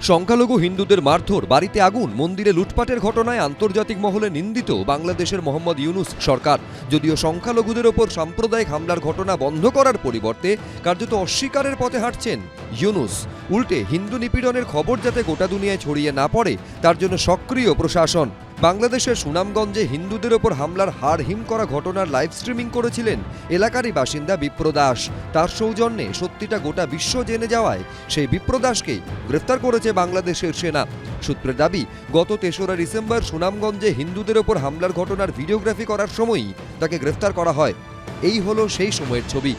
সংখ্যালঘু হিন্দুদের মারধর, বাড়িতে আগুন, মন্দিরে লুটপাটের ঘটনায় আন্তর্জাতিক মহলে নিন্দিত বাংলাদেশের মোহাম্মদ ইউনূস সরকার। যদিও সংখ্যালঘুদের ওপর সাম্প্রদায়িক হামলার ঘটনা বন্ধ করার পরিবর্তে কার্যত অস্বীকারের পথে হাঁটছেন ইউনূস। উল্টে হিন্দু নিপীড়নের খবর যাতে গোটা দুনিয়ায় ছড়িয়ে না পড়ে তার জন্য সক্রিয় প্রশাসন। বাংলাদেশের সুনামগঞ্জে হিন্দুদের ওপর হামলার হাড় হিম করা ঘটনার লাইভ স্ট্রিমিং করেছিলেন এলাকারই বাসিন্দা বিপ্র দাস। তার সৌজন্যে সত্যিটা গোটা বিশ্ব জেনে যাওয়ায় সেই বিপ্র দাসকেই গ্রেফতার করেছে বাংলাদেশের সেনা। সূত্রের দাবি, গত ৩রা ডিসেম্বর সুনামগঞ্জে হিন্দুদের ওপর হামলার ঘটনার ভিডিওগ্রাফি করার সময়ই তাকে গ্রেফতার করা হয়। এই হলো সেই সময়ের ছবি।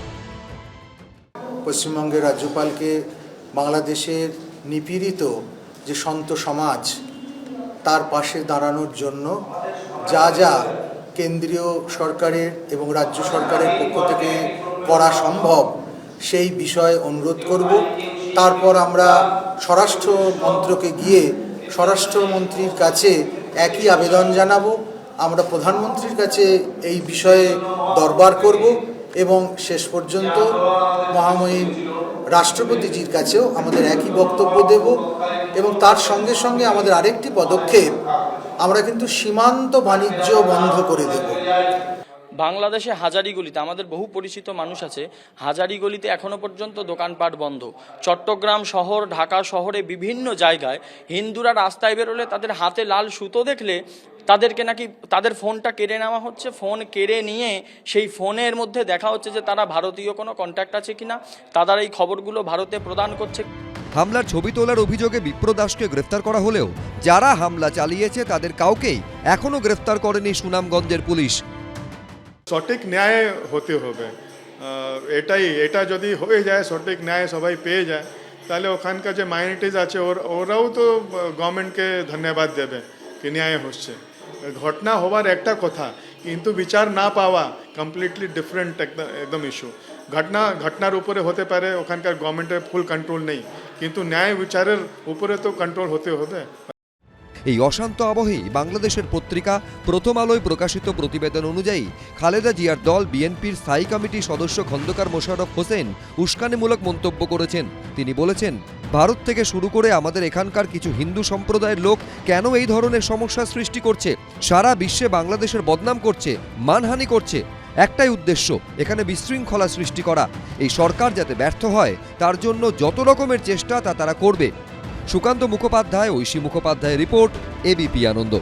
পশ্চিমবঙ্গের রাজ্যপালকে বাংলাদেশের নিপীড়িত যে সন্ত সমাজ তার পাশে দাঁড়ানোর জন্য যা যা কেন্দ্রীয় সরকারের এবং রাজ্য সরকারের পক্ষ থেকে করা সম্ভব সেই বিষয়ে অনুরোধ করব। তারপর আমরা স্বরাষ্ট্র মন্ত্রকে গিয়ে স্বরাষ্ট্রমন্ত্রীর কাছে একই আবেদন জানাবো। আমরা প্রধানমন্ত্রীর কাছে এই বিষয়ে দরবার করব এবং শেষ পর্যন্ত মহামহিম রাষ্ট্রপতিজির কাছেও আমাদের একই বক্তব্য দেব। এবং তার সঙ্গে সঙ্গে আমাদের আরেকটি পদক্ষেপ, আমরা কিন্তু সীমান্ত বাণিজ্য বন্ধ করে দেব। বাংলাদেশে হাজারীগলিতে আমাদের বহু পরিচিত মানুষ আছে, হাজারীগলিতে এখনো পর্যন্ত দোকানপাট বন্ধ। চট্টগ্রাম শহর, ঢাকা শহরে বিভিন্ন জায়গায় হিন্দুরা রাস্তায় বেরোলে তাদের হাতে লাল সুতো দেখলে তাদেরকে নাকি তাদের ফোনটা কেড়ে নেওয়া হচ্ছে। ফোন কেড়ে নিয়ে সেই ফোনের মধ্যে দেখা হচ্ছে যে তারা ভারতীয় কোনো কন্ট্যাক্ট আছে কিনা, তারা এই খবরগুলো ভারতে প্রদান করছে। হামলার ছবি তোলার অভিযোগে বিপ্র দাসকে গ্রেফতার করা হলেও যারা হামলা চালিয়েছে তাদের কাউকেই এখনো গ্রেফতার করেনি সুনামগঞ্জের পুলিশ। সঠিক ন্যায় হতে হবে, এটা যদি হয়ে যায়, সঠিক ন্যায় সবাই পেয়ে যায়, তাহলে ওখানকার যে মাইনরিটিজ আছে ওরাও তো গভর্নমেন্টকে ধন্যবাদ দেবে কি ন্যায় হচ্ছে। ঘটনা হওয়ার একটা কথা, কিন্তু বিচার না পাওয়া কমপ্লিটলি ডিফারেন্ট একদম ইস্যু। ঘটনার উপরে হতে পারে ওখানকার গভর্নমেন্টের ফুল কন্ট্রোল নেই, কিন্তু ন্যায় বিচারের উপরে তো কন্ট্রোল হতে হবে। এই অশান্ত আবহেই বাংলাদেশের পত্রিকা প্রথম আলোয় প্রকাশিত প্রতিবেদন অনুযায়ী খালেদা জিয়ার দল বিএনপির স্থায়ী কমিটির সদস্য খন্দকার মোশাররফ হোসেন উস্কানিমূলক মন্তব্য করেছেন। তিনি বলেছেন, ভারত থেকে শুরু করে আমাদের এখানকার কিছু হিন্দু সম্প্রদায়ের লোক কেন এই ধরনের সমস্যার সৃষ্টি করছে, সারা বিশ্বে বাংলাদেশের বদনাম করছে, মানহানি করছে। একটাই উদ্দেশ্য, এখানে বিশৃঙ্খলা সৃষ্টি করা। এই সরকার যাতে ব্যর্থ হয় তার জন্য যত রকমের চেষ্টা তা তারা করবে। সুকান্ত মুখোপাধ্যায়, ঐশী মুখোপাধ্যায়ের রিপোর্ট, এবিপি আনন্দ।